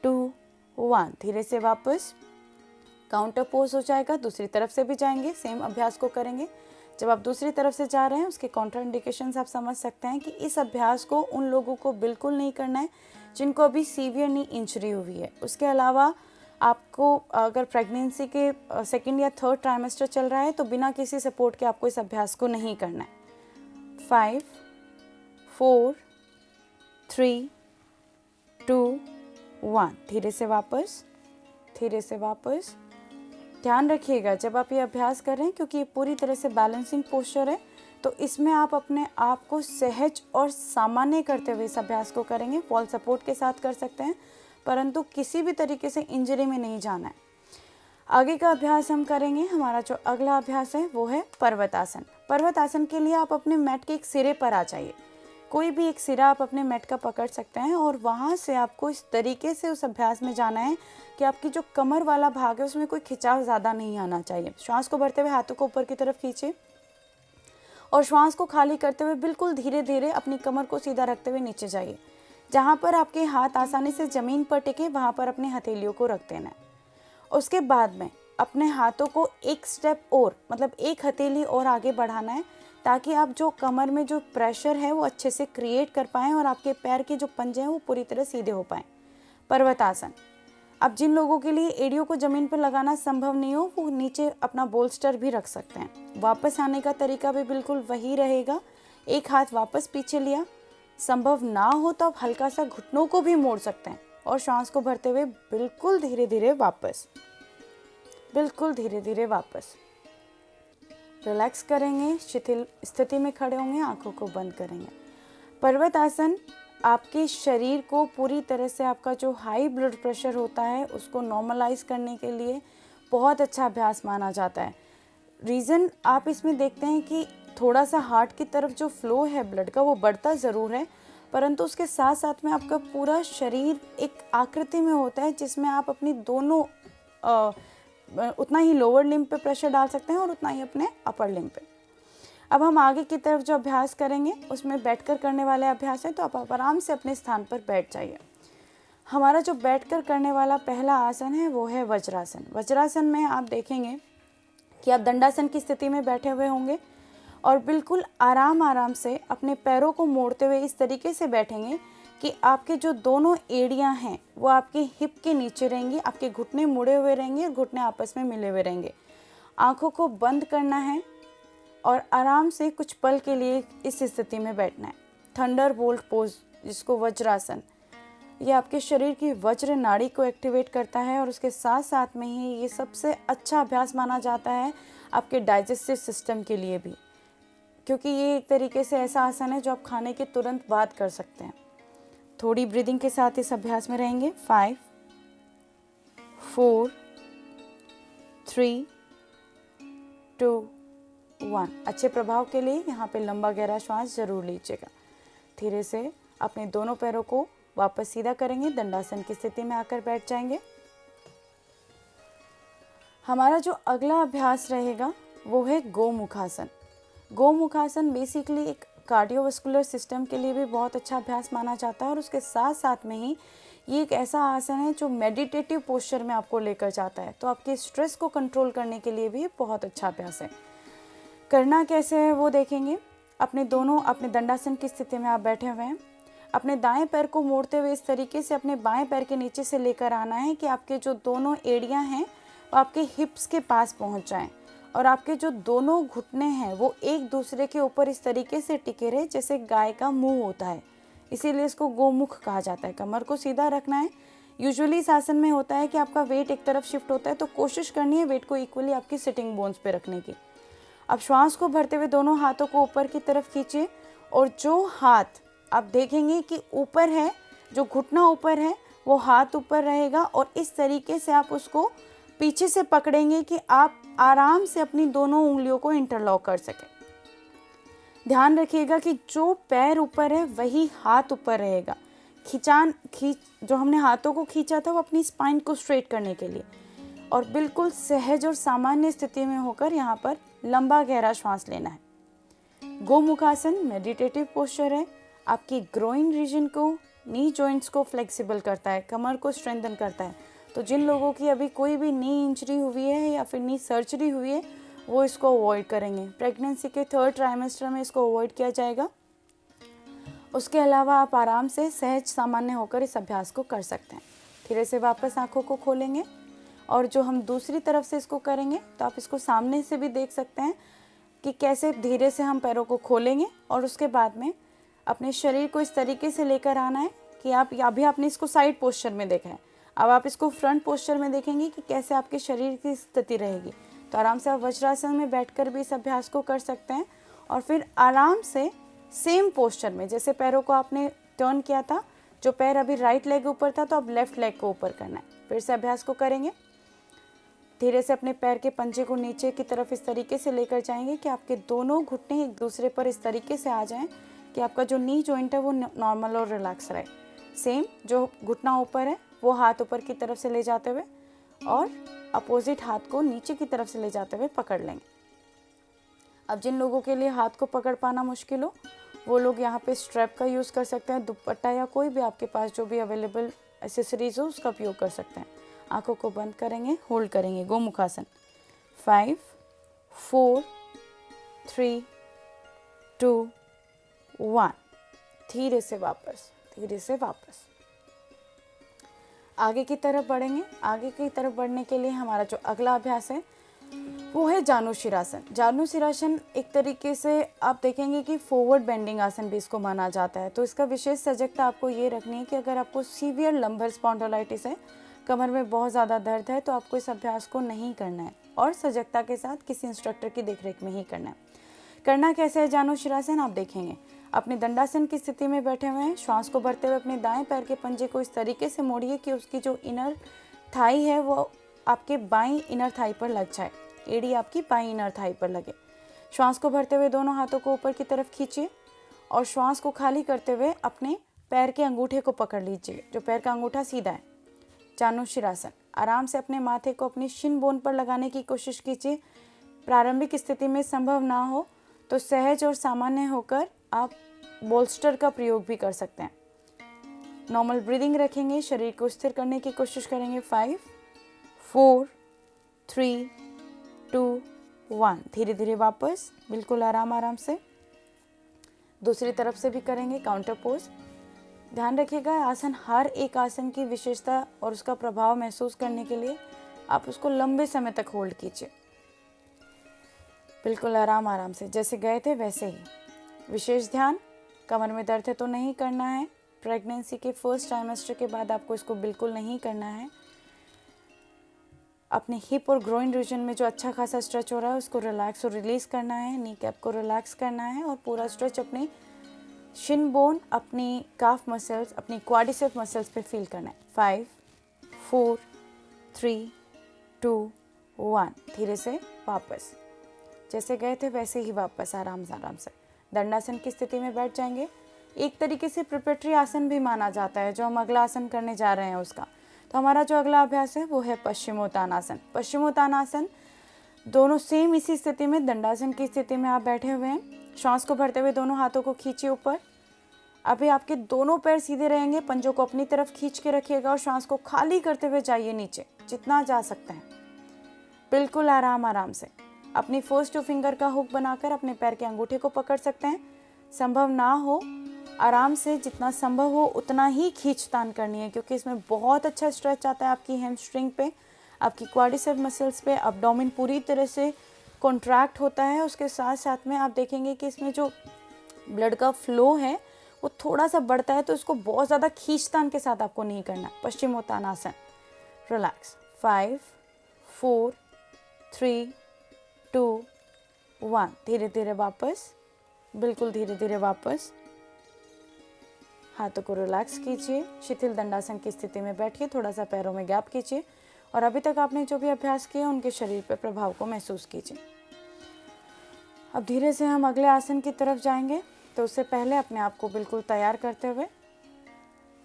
Speaker 2: 2 1। धीरे से वापस काउंटर पोज हो जाएगा। दूसरी तरफ से भी जाएंगे, सेम अभ्यास को करेंगे। जब आप दूसरी तरफ से जा रहे हैं उसके काउंटर इंडिकेशंस आप समझ सकते हैं कि इस अभ्यास को उन लोगों को बिल्कुल नहीं करना है जिनको अभी सीवियर नी इंजरी हुई है। उसके अलावा आपको अगर प्रेगनेंसी के सेकंड या थर्ड ट्राइमेस्टर चल रहा है तो बिना किसी सपोर्ट के आपको इस अभ्यास को नहीं करना है। 5 4 3 2 1। धीरे से वापस, धीरे से वापस। ध्यान रखिएगा जब आप ये अभ्यास कर रहे हैं, क्योंकि ये पूरी तरह से बैलेंसिंग पोस्चर है, तो इसमें आप अपने आप को सहज और सामान्य करते हुए इस अभ्यास को करेंगे। वॉल सपोर्ट के साथ कर सकते हैं, परंतु किसी भी तरीके से इंजरी में नहीं जाना है। आगे का अभ्यास हम करेंगे। हमारा जो अगला अभ्यास है वो है पर्वतासन। पर्वतासन के लिए आप अपने मैट के एक सिरे पर आ जाइए। कोई भी एक सिरा आप अपने मैट का पकड़ सकते हैं और वहाँ से आपको इस तरीके से उस अभ्यास में जाना है कि आपकी जो कमर वाला भाग है उसमें कोई खिंचाव ज़्यादा नहीं आना चाहिए। श्वास को भरते हुए हाथों को ऊपर की तरफ खींचिए और श्वास को खाली करते हुए बिल्कुल धीरे धीरे अपनी कमर को सीधा रखते हुए नीचे जाइए। जहाँ पर आपके हाथ आसानी से ज़मीन पर टिके वहाँ पर अपने हथेलियों को रख देना है। उसके बाद में अपने हाथों को एक स्टेप और, मतलब एक हथेली और आगे बढ़ाना है ताकि आप जो कमर में जो प्रेशर है वो अच्छे से क्रिएट कर पाएँ और आपके पैर के जो पंजे हैं वो पूरी तरह सीधे हो पाएँ। पर्वतासन। अब जिन लोगों के लिए एड़ियों को ज़मीन पर लगाना संभव नहीं हो वो नीचे अपना बोल्स्टर भी रख सकते हैं। वापस आने का तरीका भी बिल्कुल वही रहेगा। एक हाथ वापस पीछे लिया, संभव ना हो तो आप हल्का सा घुटनों को भी मोड़ सकते हैं और श्वास को भरते हुए बिल्कुल धीरे धीरे वापस, बिल्कुल धीरे धीरे वापस। रिलैक्स करेंगे, शिथिल स्थिति में खड़े होंगे, आंखों को बंद करेंगे। पर्वतासन आपके शरीर को पूरी तरह से आपका जो हाई ब्लड प्रेशर होता है उसको नॉर्मलाइज करने के लिए बहुत अच्छा अभ्यास माना जाता है। रीज़न आप इसमें देखते हैं कि थोड़ा सा हार्ट की तरफ जो फ्लो है ब्लड का वो बढ़ता ज़रूर है, परंतु उसके साथ साथ में आपका पूरा शरीर एक आकृति में होता है जिसमें आप अपनी दोनों उतना ही लोअर लिम्ब पे प्रेशर डाल सकते हैं और उतना ही अपने अपर लिम्ब पे। अब हम आगे की तरफ जो अभ्यास करेंगे उसमें बैठकर करने वाले अभ्यास है, तो आप आराम से अपने स्थान पर बैठ जाइए। हमारा जो बैठकर करने वाला पहला आसन है वो है वज्रासन। वज्रासन में आप देखेंगे कि आप दंडासन की स्थिति में बैठे हुए होंगे और बिल्कुल आराम आराम से अपने पैरों को मोड़ते हुए इस तरीके से बैठेंगे कि आपके जो दोनों एड़ियां हैं वो आपके हिप के नीचे रहेंगी, आपके घुटने मुड़े हुए रहेंगे और घुटने आपस में मिले हुए रहेंगे। आंखों को बंद करना है और आराम से कुछ पल के लिए इस स्थिति में बैठना है। थंडरबोल्ट पोज, जिसको वज्रासन, ये आपके शरीर की वज्र नाड़ी को एक्टिवेट करता है और उसके साथ साथ में ही ये सबसे अच्छा अभ्यास माना जाता है आपके डाइजेस्टिव सिस्टम के लिए भी, क्योंकि ये एक तरीके से ऐसा आसन है जो आप खाने के तुरंत बाद कर सकते हैं। थोड़ी ब्रीदिंग के साथ इस अभ्यास में रहेंगे। 5 4 3 2 1। अच्छे प्रभाव के लिए यहाँ पे लंबा गहरा श्वास जरूर लीजिएगा। धीरे से अपने दोनों पैरों को वापस सीधा करेंगे, दंडासन की स्थिति में आकर बैठ जाएंगे। हमारा जो अगला अभ्यास रहेगा वो है गोमुखासन। गोमुखासन बेसिकली एक कार्डियोवास्कुलर सिस्टम के लिए भी बहुत अच्छा अभ्यास माना जाता है और उसके साथ साथ में ही ये एक ऐसा आसन है जो मेडिटेटिव पोस्चर में आपको लेकर जाता है, तो आपके स्ट्रेस को कंट्रोल करने के लिए भी बहुत अच्छा अभ्यास है। करना कैसे है वो देखेंगे। अपने दंडासन की स्थिति में आप बैठे हुए हैं। अपने दाएं पैर को मोड़ते हुए इस तरीके से अपने बाएं पैर के नीचे से लेकर आना है कि आपके जो दोनों एड़ियां हैं वो आपके हिप्स के पास पहुंच जाएं और आपके जो दोनों घुटने हैं वो एक दूसरे के ऊपर इस तरीके से टिके रहे जैसे गाय का मुंह होता है, इसीलिए इसको गोमुख कहा जाता है। कमर को सीधा रखना है। यूजुअली इस आसन में होता है कि आपका वेट एक तरफ शिफ्ट होता है, तो कोशिश करनी है वेट को इक्वली आपकी सिटिंग बोन्स पे रखने की। अब श्वास को भरते हुए दोनों हाथों को ऊपर की तरफ खींचिए और जो हाथ आप देखेंगे कि ऊपर है, जो घुटना ऊपर है वो हाथ ऊपर रहेगा और इस तरीके से आप उसको पीछे से पकड़ेंगे कि आप आराम से अपनी दोनों उंगलियों को इंटरलॉक कर सकें। ध्यान रखिएगा कि जो पैर ऊपर है वही हाथ ऊपर रहेगा। जो हमने हाथों को खींचा था वो अपनी स्पाइन को स्ट्रेट करने के लिए, और बिल्कुल सहज और सामान्य स्थिति में होकर यहाँ पर लंबा गहरा श्वास लेना है। गोमुखासन मेडिटेटिव पोस्चर है, आपकी ग्रोइन रीजन को, नी जॉइंट्स को फ्लेक्सिबल करता है, कमर को स्ट्रेंथन करता है। तो जिन लोगों की अभी कोई भी नी इंजरी हुई है या फिर नी सर्जरी हुई है वो इसको अवॉइड करेंगे। प्रेगनेंसी के 3rd ट्राइमेस्टर में इसको अवॉइड किया जाएगा। उसके अलावा आप आराम से सहज सामान्य होकर इस अभ्यास को कर सकते हैं। धीरे से वापस आंखों को खोलेंगे, और जो हम दूसरी तरफ से इसको करेंगे तो आप इसको सामने से भी देख सकते हैं कि कैसे धीरे से हम पैरों को खोलेंगे, और उसके बाद में अपने शरीर को इस तरीके से लेकर आना है कि आप अभी आपने इसको साइड पोस्चर में देखा है, अब आप इसको फ्रंट पोस्चर में देखेंगे कि कैसे आपके शरीर की स्थिति रहेगी। तो आराम से आप वज्रासन में बैठकर भी इस अभ्यास को कर सकते हैं, और फिर आराम से सेम पोस्चर में जैसे पैरों को आपने टर्न किया था, जो पैर अभी राइट लेग ऊपर था तो अब लेफ्ट लेग को ऊपर करना है। फिर से अभ्यास को करेंगे। धीरे से अपने पैर के पंजे को नीचे की तरफ इस तरीके से लेकर जाएंगे कि आपके दोनों घुटने एक दूसरे पर इस तरीके से आ जाएं कि आपका जो नी जॉइंट है वो नॉर्मल और रिलैक्स रहे। सेम जो घुटना ऊपर है वो हाथ ऊपर की तरफ से ले जाते हुए और अपोजिट हाथ को नीचे की तरफ से ले जाते हुए पकड़ लेंगे। अब जिन लोगों के लिए हाथ को पकड़ पाना मुश्किल हो वो लोग यहाँ पे स्ट्रैप का यूज़ कर सकते हैं, दुपट्टा या कोई भी आपके पास जो भी अवेलेबल एसेसरीज हो उसका उपयोग कर सकते हैं। आंखों को बंद करेंगे, होल्ड करेंगे गोमुखासन। 5 4 3 2 1। धीरे से वापस आगे की तरफ बढ़ेंगे। आगे की तरफ बढ़ने के लिए हमारा जो अगला अभ्यास है वो है जानुशिरासन। जानुशिरासन एक तरीके से आप देखेंगे कि फॉरवर्ड बेंडिंग आसन भी इसको माना जाता है। तो इसका विशेष सजगता आपको ये रखनी है कि अगर आपको सीवियर लंबर स्पॉन्डिलाइटिस है, कमर में बहुत ज़्यादा दर्द है, तो आपको इस अभ्यास को नहीं करना है, और सजगता के साथ किसी इंस्ट्रक्टर की देखरेख में ही करना है। करना कैसे है जानुशिरासन आप देखेंगे। अपने दंडासन की स्थिति में बैठे हुए हैं। श्वास को भरते हुए अपने दाएं पैर के पंजे को इस तरीके से मोड़िए कि उसकी जो इनर थाई है वो आपके बाईं इनर थाई पर लग जाए, एड़ी आपकी बाईं इनर थाई पर लगे। श्वास को भरते हुए दोनों हाथों को ऊपर की तरफ खींचिए, और श्वास को खाली करते हुए अपने पैर के अंगूठे को पकड़ लीजिए, जो पैर का अंगूठा सीधा है। जानुशिरासन। आराम से अपने माथे को अपनी शिन बोन पर लगाने की कोशिश कीजिए। प्रारंभिक स्थिति में संभव ना हो तो सहज और सामान्य होकर आप बोल्स्टर का प्रयोग भी कर सकते हैं। नॉर्मल ब्रीदिंग रखेंगे, शरीर को स्थिर करने की कोशिश करेंगे। 5 4 3 2 1। धीरे धीरे वापस, बिल्कुल आराम से। दूसरी तरफ से भी करेंगे काउंटर पोज। ध्यान रखिएगा आसन, हर एक आसन की विशेषता और उसका प्रभाव महसूस करने के लिए आप उसको लंबे समय तक होल्ड कीजिए, बिल्कुल आराम से, जैसे गए थे वैसे ही। विशेष ध्यान, कमर में दर्द है तो नहीं करना है। प्रेगनेंसी के 1st ट्राइमेस्टर के बाद आपको इसको बिल्कुल नहीं करना है। अपने हिप और ग्रोइन रीजन में जो अच्छा खासा स्ट्रेच हो रहा है उसको रिलैक्स और रिलीज करना है। नी कैप को रिलैक्स करना है, और पूरा स्ट्रेच अपने शिन बोन, अपनी काफ मसल्स, अपनी क्वाड्रिसेप मसल्स पे फील करना है। 5 4 3 2 1। धीरे से वापस, जैसे गए थे वैसे ही वापस आराम से। दंडासन की स्थिति में बैठ जाएंगे। एक तरीके से प्रिपरेटरी आसन भी माना जाता है जो हम अगला आसन करने जा रहे हैं उसका। तो हमारा जो अगला अभ्यास है वो है पश्चिमोत्तानासन। पश्चिमोत्तानासन दोनों सेम इसी स्थिति में, दंडासन की स्थिति में आप बैठे हुए हैं। श्वास को भरते हुए दोनों हाथों को खींचिए ऊपर। अभी आपके दोनों पैर सीधे रहेंगे, पंजों को अपनी तरफ खींच के रखिएगा और श्वास को खाली करते हुए जाइए नीचे जितना जा सकते हैं, बिल्कुल आराम से। अपनी फर्स्ट 2 फिंगर का हुक बनाकर अपने पैर के अंगूठे को पकड़ सकते हैं। संभव ना हो, आराम से जितना संभव हो उतना ही खींचतान करनी है, क्योंकि इसमें बहुत अच्छा स्ट्रेच आता है आपकी हैमस्ट्रिंग पे, आपकी क्वाड्रिसेप मसल्स पे। एब्डोमेन पूरी तरह से कॉन्ट्रैक्ट होता है। उसके साथ साथ में आप देखेंगे कि इसमें जो ब्लड का फ्लो है वो थोड़ा सा बढ़ता है, तो इसको बहुत ज़्यादा खींचतान के साथ आपको नहीं करना। पश्चिमोत्तानासन। रिलैक्स। 5 4 3 2 1। धीरे धीरे वापस, बिल्कुल धीरे वापस। हाथों को रिलैक्स कीजिए। शिथिल दंडासन की स्थिति में बैठिए, थोड़ा सा पैरों में गैप कीजिए और अभी तक आपने जो भी अभ्यास किया उनके शरीर पर प्रभाव को महसूस कीजिए। अब धीरे से हम अगले आसन की तरफ जाएंगे, तो उससे पहले अपने आप को बिल्कुल तैयार करते हुए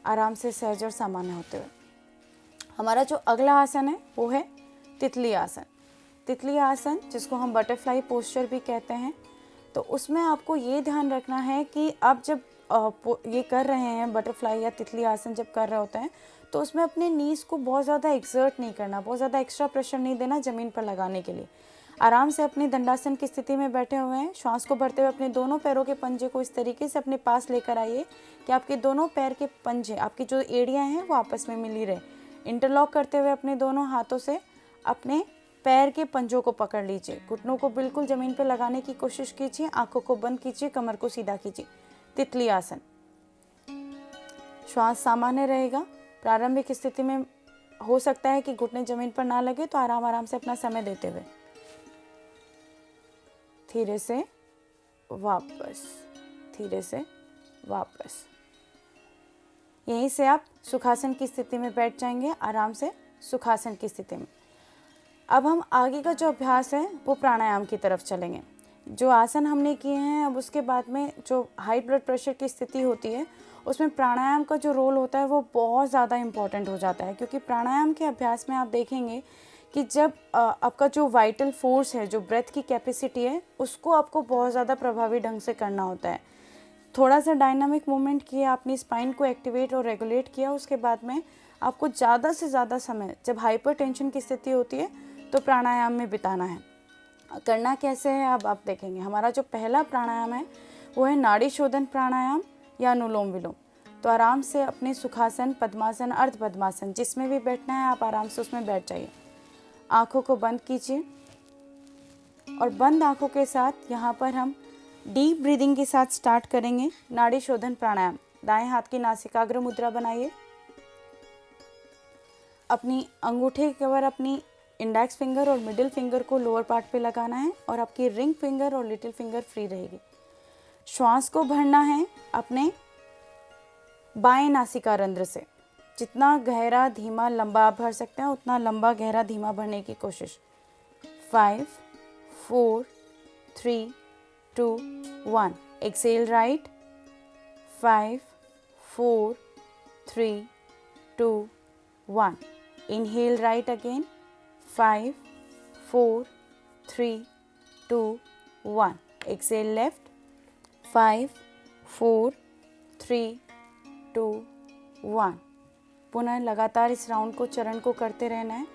Speaker 2: आराम से सहज और सामान्य होते हुए हमारा जो अगला आसन है वो है तितली आसन। तितली आसन जिसको हम बटरफ्लाई पोस्चर भी कहते हैं, तो उसमें आपको ये ध्यान रखना है कि आप जब ये कर रहे हैं बटरफ्लाई या तितली आसन जब कर रहे होते हैं, तो उसमें अपने नीज को बहुत ज़्यादा एक्सर्ट नहीं करना, बहुत ज़्यादा एक्स्ट्रा प्रेशर नहीं देना ज़मीन पर लगाने के लिए। आराम से अपनी दंडासन की स्थिति में बैठे हुए हैं। श्वास को भरते हुए अपने दोनों पैरों के पंजे को इस तरीके से अपने पास लेकर आइए कि आपके दोनों पैर के पंजे, आपकी जो एड़ियाँ हैं वो आपस में मिली रहे। इंटरलॉक करते हुए अपने दोनों हाथों से अपने पैर के पंजों को पकड़ लीजिए। घुटनों को बिल्कुल ज़मीन पर लगाने की कोशिश कीजिए। आंखों को बंद कीजिए, कमर को सीधा कीजिए। तितली आसन। श्वास सामान्य रहेगा। प्रारंभिक स्थिति में हो सकता है कि घुटने ज़मीन पर ना लगे, तो आराम आराम से अपना समय देते हुए धीरे से वापस, धीरे से वापस। यहीं से आप सुखासन की स्थिति में बैठ जाएंगे, आराम से सुखासन की स्थिति में। अब हम आगे का जो अभ्यास है वो प्राणायाम की तरफ चलेंगे। जो आसन हमने किए हैं, अब उसके बाद में जो हाई ब्लड प्रेशर की स्थिति होती है उसमें प्राणायाम का जो रोल होता है वो बहुत ज़्यादा इम्पॉर्टेंट हो जाता है, क्योंकि प्राणायाम के अभ्यास में आप देखेंगे कि जब आपका जो वाइटल फोर्स है, जो ब्रेथ की कैपेसिटी है, उसको आपको बहुत ज़्यादा प्रभावी ढंग से करना होता है। थोड़ा सा डायनामिक मूवमेंट किया, अपनी स्पाइन को एक्टिवेट और रेगुलेट किया, उसके बाद में आपको ज़्यादा से ज़्यादा समय जब हाइपर टेंशन की स्थिति होती है तो प्राणायाम में बिताना है। करना कैसे है अब आप देखेंगे। हमारा जो पहला प्राणायाम है वो है नाड़ी शोधन प्राणायाम या अनुलोम विलोम। तो आराम से अपने सुखासन, पद्मासन, अर्ध पद्मासन जिसमें भी बैठना है आप आराम से उसमें बैठ जाइए। आँखों को बंद कीजिए और बंद आँखों के साथ यहाँ पर हम डीप ब्रीदिंग के साथ स्टार्ट करेंगे नाड़ी शोधन प्राणायाम। दाएं हाथ की नासिकाग्र मुद्रा बनाइए। अपनी अंगूठे के ऊपर अपनी इंडेक्स फिंगर और मिडिल फिंगर को लोअर पार्ट पे लगाना है और आपकी रिंग फिंगर और लिटिल फिंगर फ्री रहेगी। श्वास को भरना है अपने बाएं नासिका रंध्र से। जितना गहरा, धीमा, लंबा आप भर सकते हैं उतना लंबा, गहरा, धीमा भरने की कोशिश। 5, 4, 3, 2, 1। Exhale right. 5, 4, 3, 2, 1। Inhale right again. 5, 4, 3, 2, 1। Exhale left. 5, 4, 3, 2, 1। पुनः लगातार इस राउंड को, चरण को करते रहना है।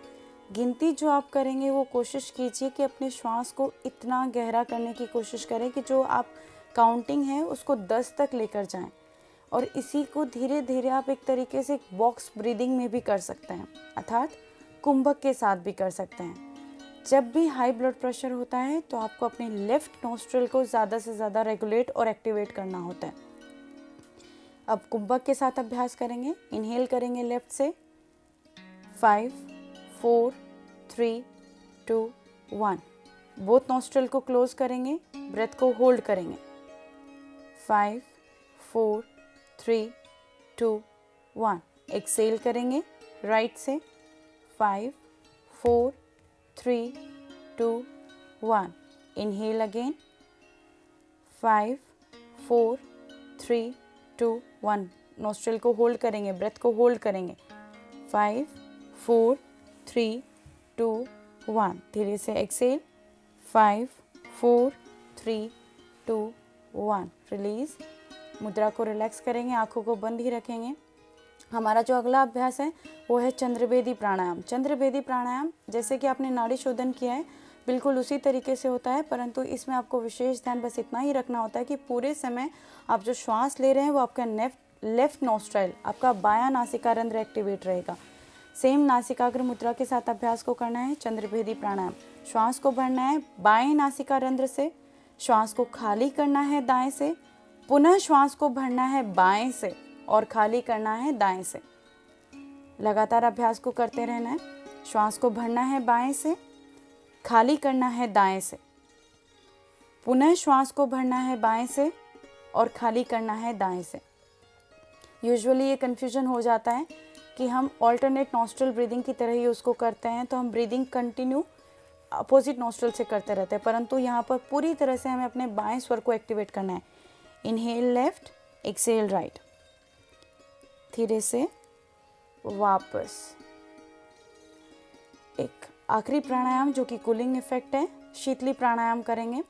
Speaker 2: गिनती जो आप करेंगे वो कोशिश कीजिए कि अपने श्वास को इतना गहरा करने की कोशिश करें कि जो आप काउंटिंग है उसको 10 तक लेकर जाएं। और इसी को धीरे धीरे आप एक तरीके से बॉक्स ब्रीदिंग में भी कर सकते हैं, अर्थात कुंभक के साथ भी कर सकते हैं। जब भी हाई ब्लड प्रेशर होता है तो आपको अपने लेफ्ट नोस्ट्रल को ज़्यादा से ज़्यादा रेगुलेट और एक्टिवेट करना होता है। अब कुंभक के साथ अभ्यास करेंगे। इनहेल करेंगे लेफ्ट से। 5, 4, 3, 2, 1। बोथ नोस्ट्रल को क्लोज करेंगे, ब्रेथ को होल्ड करेंगे। 5, 4, 3, 2, 1। एक्सेल करेंगे राइट से। 5, 4, 3, 2, 1। Inhale again. 5, 4, 3, 2, 1। नोस्ट्रल को होल्ड करेंगे, ब्रेथ को होल्ड करेंगे। 5, 4, 3, 2, 1। धीरे से एक्सेल। 5, 4, 3, 2, 1। रिलीज। मुद्रा को रिलैक्स करेंगे, आंखों को बंद ही रखेंगे। हमारा जो अगला अभ्यास है वो है चंद्रभेदी प्राणायाम। चंद्रभेदी प्राणायाम जैसे कि आपने नाड़ी शोधन किया है बिल्कुल उसी तरीके से होता है, परंतु इसमें आपको विशेष ध्यान बस इतना ही रखना होता है कि पूरे समय आप जो श्वास ले रहे हैं वो आपका लेफ्ट नोस्ट्राइल, आपका बायां नासिका रंध्र एक्टिवेट रहेगा। सेम नासिकाग्र मुद्रा के साथ अभ्यास को करना है चंद्रभेदी प्राणायाम। श्वास को भरना है बाएं नासिका रंध्र से, श्वास को खाली करना है दाएं से, पुनः श्वास को भरना है बाएं से और खाली करना है दाएं से। लगातार अभ्यास को करते रहना है। श्वास को भरना है बाएं से, खाली करना है दाएं से, पुनः श्वास को भरना है बाएं से और खाली करना है दाएं से। यूजुअली ये कन्फ्यूजन हो जाता है कि हम ऑल्टरनेट नॉस्ट्रल ब्रीदिंग की तरह ही उसको करते हैं, तो हम ब्रीदिंग कंटिन्यू अपोजिट नॉस्ट्रल से करते रहते हैं, परंतु यहाँ पर पूरी तरह से हमें अपने बाएं स्वर को एक्टिवेट करना है। इनहेल लेफ्ट, एक्सेल राइट, धीरे से वापस। एक आखिरी प्राणायाम जो कि कूलिंग इफेक्ट है, शीतली प्राणायाम करेंगे।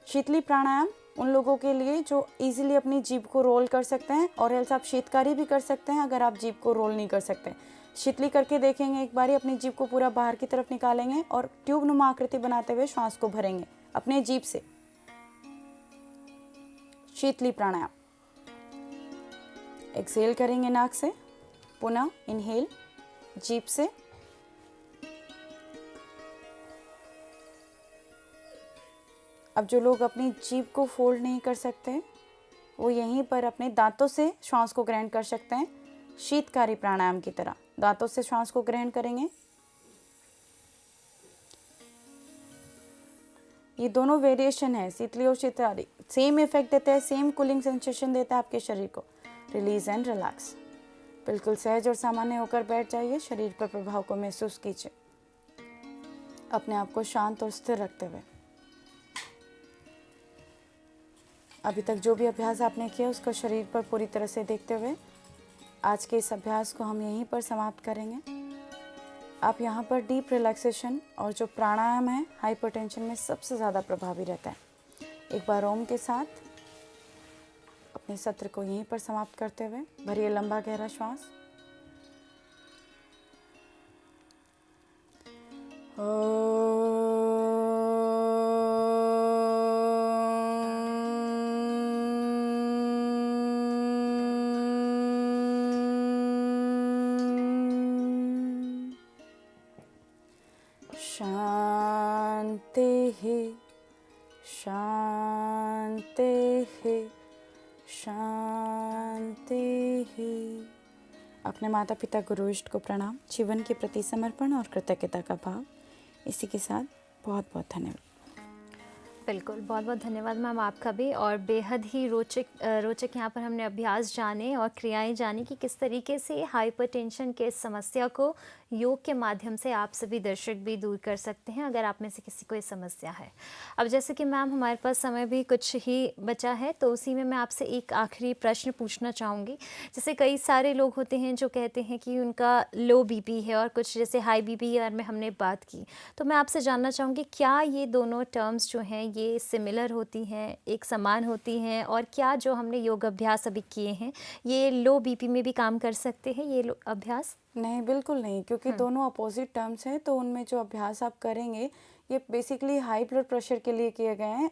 Speaker 2: शीतली प्राणायाम उन लोगों के लिए जो इजीली अपनी जीभ को रोल कर सकते हैं, और एल्स आप शीतकारी भी कर सकते हैं अगर आप जीभ को रोल नहीं कर सकते। शीतली करके देखेंगे एक बारी, अपनी जीभ को पूरा बाहर की तरफ निकालेंगे और ट्यूब नुमा आकृति बनाते हुए श्वास को भरेंगे अपने जीभ से। शीतली प्राणायाम। एक्सेल करेंगे नाक से, पुनः इनहेल जीभ से, अब जो लोग अपनी जीभ को फोल्ड नहीं कर सकते वो यहीं पर अपने दांतों से श्वास को ग्रहण कर सकते हैं, शीतकारी प्राणायाम की तरह दांतों से श्वास को ग्रहण करेंगे। ये दोनों वेरिएशन है, शीतली और शीतकारी, सेम इफेक्ट देते हैं, सेम कूलिंग सेंसेशन देता है आपके शरीर को। Release and relax. बिल्कुल सहज और सामान्य होकर बैठ जाइए, शरीर पर प्रभाव को महसूस कीजिए, अपने आप को शांत और स्थिर रखते हुए। अभी तक जो भी अभ्यास आपने किया उसको शरीर पर पूरी तरह से देखते हुए आज के इस अभ्यास को हम यहीं पर समाप्त करेंगे। आप यहाँ पर डीप रिलैक्सेशन और जो प्राणायाम है हाइपरटेंशन में सबसे ज़्यादा प्रभावी रहता है। एक बार ओम के साथ अपने सत्र को यहीं पर समाप्त करते हुए भरिए लंबा गहरा श्वास। शांति शांति शांति। अपने माता पिता गुरु इष्ट को प्रणाम, जीवन के प्रति समर्पण और कृतज्ञता का भाव। इसी के साथ बहुत बहुत धन्यवाद।
Speaker 1: बिल्कुल, बहुत बहुत धन्यवाद मैम आपका भी। और बेहद ही रोचक यहाँ पर हमने अभ्यास जाने और क्रियाएं जानी कि किस तरीके से हाइपरटेंशन के इस समस्या को योग के माध्यम से आप सभी दर्शक भी दूर कर सकते हैं अगर आप में से किसी को ये समस्या है। अब जैसे कि मैम हमारे पास समय भी कुछ ही बचा है, तो उसी में मैं आपसे एक आखिरी प्रश्न पूछना चाहूँगी। जैसे कई सारे लोग होते हैं जो कहते हैं कि उनका लो बीपी है और कुछ जैसे हाई बीपी के बारे में हमने बात की, तो मैं आपसे जानना चाहूँगी क्या ये दोनों टर्म्स जो हैं ये सिमिलर होती हैं, एक समान होती हैं, और क्या जो हमने योग अभ्यास अभी किए हैं ये लो बीपी में भी काम कर सकते हैं ये अभ्यास?
Speaker 2: नहीं, बिल्कुल नहीं, क्योंकि दोनों अपोजिट टर्म्स हैं। तो उनमें जो अभ्यास आप करेंगे ये बेसिकली हाई ब्लड प्रेशर के लिए किए गए हैं।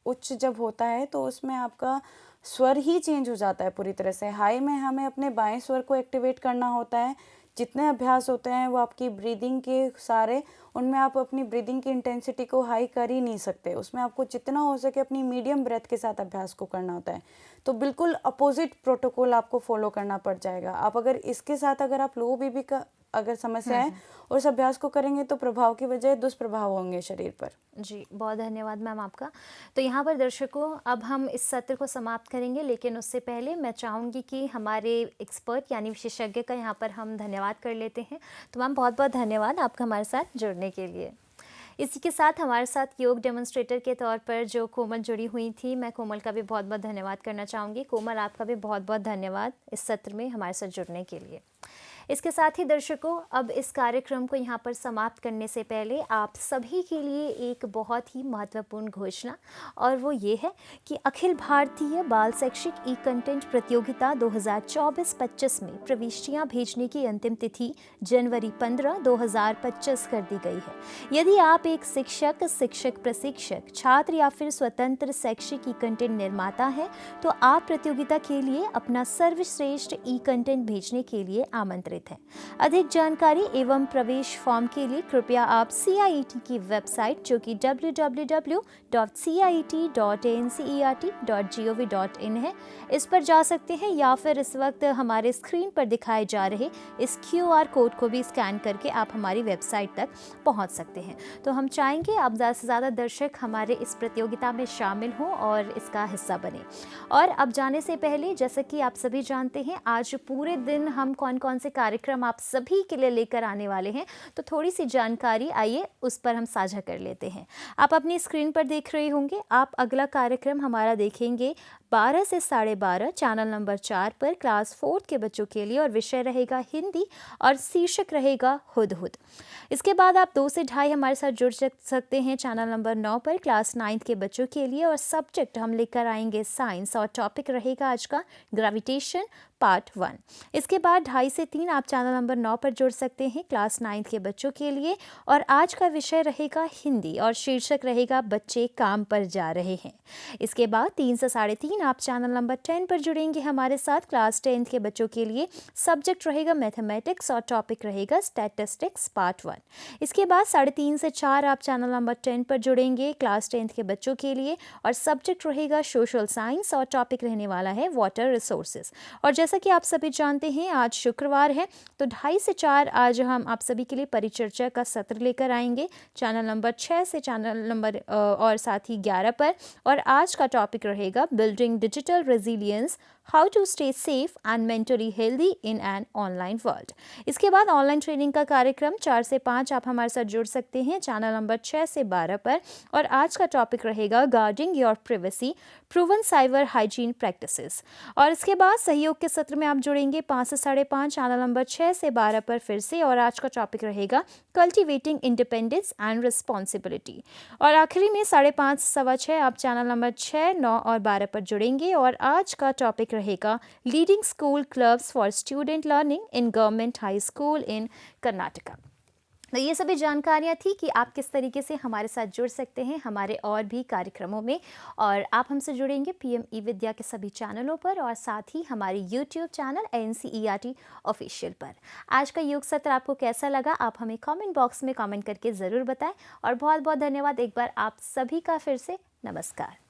Speaker 2: उच्च जब होता है तो उसमें आपका स्वर ही चेंज हो जाता है पूरी तरह से। हाई में हमें अपने बाएं स्वर को एक्टिवेट करना होता है। जितने अभ्यास होते हैं वो आपकी ब्रीदिंग के सारे, उनमें आप अपनी ब्रीदिंग की इंटेंसिटी को हाई कर ही नहीं सकते। उसमें आपको जितना हो सके अपनी मीडियम ब्रेथ के साथ अभ्यास को करना होता है। तो बिल्कुल अपोजिट प्रोटोकॉल आपको फॉलो करना पड़ जाएगा। आप अगर इसके साथ अगर आप लो बीपी का अगर समस्या है और इस अभ्यास को करेंगे तो प्रभाव की बजाय दुष्प्रभाव होंगे शरीर पर।
Speaker 1: जी, बहुत धन्यवाद मैम आपका। तो यहाँ पर दर्शकों अब हम इस सत्र को समाप्त करेंगे, लेकिन उससे पहले मैं चाहूँगी कि हमारे एक्सपर्ट यानी विशेषज्ञ का यहाँ पर हम धन्यवाद कर लेते हैं। तो मैम बहुत बहुत धन्यवाद आपका हमारे साथ जुड़ने के लिए। इसी के साथ हमारे साथ योग डेमोन्स्ट्रेटर के तौर पर जो कोमल जुड़ी हुई थी, मैं कोमल का भी बहुत बहुत धन्यवाद करना चाहूँगी। कोमल आपका भी बहुत बहुत धन्यवाद इस सत्र में हमारे साथ जुड़ने के लिए। इसके साथ ही दर्शकों अब इस कार्यक्रम को यहाँ पर समाप्त करने से पहले आप सभी के लिए एक बहुत ही महत्वपूर्ण घोषणा, और वो ये है कि अखिल भारतीय बाल शैक्षिक ई कंटेंट प्रतियोगिता 2024-25 में प्रविष्टियाँ भेजने की अंतिम तिथि जनवरी 15, 2025 कर दी गई है। यदि आप एक शिक्षक, शिक्षक प्रशिक्षक, छात्र या फिर स्वतंत्र शैक्षिक ई कंटेंट निर्माता हैं तो आप प्रतियोगिता के लिए अपना सर्वश्रेष्ठ ई कंटेंट भेजने के लिए आमंत्रित है। अधिक जानकारी एवं प्रवेश फॉर्म के लिए कृपया आप CIET की वेबसाइट जो कि www.ciet.ncert.gov.in है, इस पर जा सकते हैं, या फिर इस वक्त हमारे स्क्रीन पर दिखाए जा रहे इस QR कोड को भी स्कैन करके आप हमारी वेबसाइट तक पहुंच सकते हैं। तो हम चाहेंगे आप ज़्यादा से ज़्यादा दर्शक हमारे इस प्रतियोगिता में शामिल हों और इसका हिस्सा बने। और अब जाने से पहले जैसा कि आप सभी जानते हैं आज पूरे दिन हम कौन कौन से कार्यक्रम आप सभी के लिए लेकर आने वाले हैं, तो थोड़ी सी जानकारी आइए उस पर हम साझा कर लेते हैं। आप अपनी स्क्रीन पर देख रहे होंगे, आप अगला कार्यक्रम हमारा देखेंगे 12 से 12:30 चैनल नंबर 4 पर क्लास 4 के बच्चों के लिए, और विषय रहेगा हिंदी और शीर्षक रहेगा हुदहुद। इसके बाद आप 2 से 2:30 हमारे साथ जुड़ सकते हैं चैनल नंबर 9 पर क्लास 9 के बच्चों के लिए, और सब्जेक्ट हम लेकर आएंगे साइंस, और टॉपिक रहेगा आज का ग्रेविटेशन पार्ट 1। इसके बाद 2:30 से 3 आप चैनल नंबर 9 पर जुड़ सकते हैं क्लास 9 के बच्चों के लिए, और आज का विषय रहेगा हिंदी और शीर्षक रहेगा बच्चे काम पर जा रहे हैं। इसके बाद 3 से 3:30 आप चैनल नंबर 10 पर जुड़ेंगे हमारे साथ क्लास 10 के बच्चों के लिए, सब्जेक्ट रहेगा मैथमेटिक्स और टॉपिक रहेगा स्टैटिस्टिक्स पार्ट 1। इसके बाद 3:30 से 4 आप चैनल नंबर 10 पर जुड़ेंगे क्लास 10 के बच्चों के लिए, और सब्जेक्ट रहेगा सोशल साइंस और टॉपिक रहने वाला है वाटर रिसोर्सेज। और जैसा कि आप सभी जानते हैं आज शुक्रवार है, तो 2:30 से 4 आज हम आप सभी के लिए परिचर्चा का सत्र लेकर आएंगे चैनल नंबर 6 से चैनल नंबर और साथ ही 11 पर, और आज का टॉपिक रहेगा building digital resilience, how to stay safe and mentally healthy in an online world. इसके बाद ऑनलाइन ट्रेनिंग का कार्यक्रम 4 से 5 आप हमारे साथ जुड़ सकते हैं चैनल नंबर 6 से 12 पर, और आज का टॉपिक रहेगा guarding your privacy, proven cyber hygiene practices. और इसके बाद सहयोग के सत्र में आप जुड़ेंगे 5 से 5:30 चैनल नंबर 6 से 12 पर फिर से, और आज का टॉपिक रहेगा कल्टिवेटिंग इंडिपेंडेंस एंड रिस्पॉन्सिबिलिटी। और आखिरी में 5:30 से 6:15 आप चैनल नंबर 6, 9 और 12 पर जुड़ेंगे, और आज का टॉपिक रहेगा leading school clubs for student learning in government high school इन कर्नाटका। तो ये सभी जानकारियाँ थी कि आप किस तरीके से हमारे साथ जुड़ सकते हैं हमारे और भी कार्यक्रमों में, और आप हमसे जुड़ेंगे पीएम ई विद्या के सभी चैनलों पर, और साथ ही हमारे यूट्यूब चैनल NCERT ऑफिशियल पर। आज का योग सत्र आपको कैसा लगा, आप हमें कमेंट बॉक्स में कमेंट करके ज़रूर बताएं, और बहुत बहुत धन्यवाद एक बार आप सभी का फिर से। नमस्कार।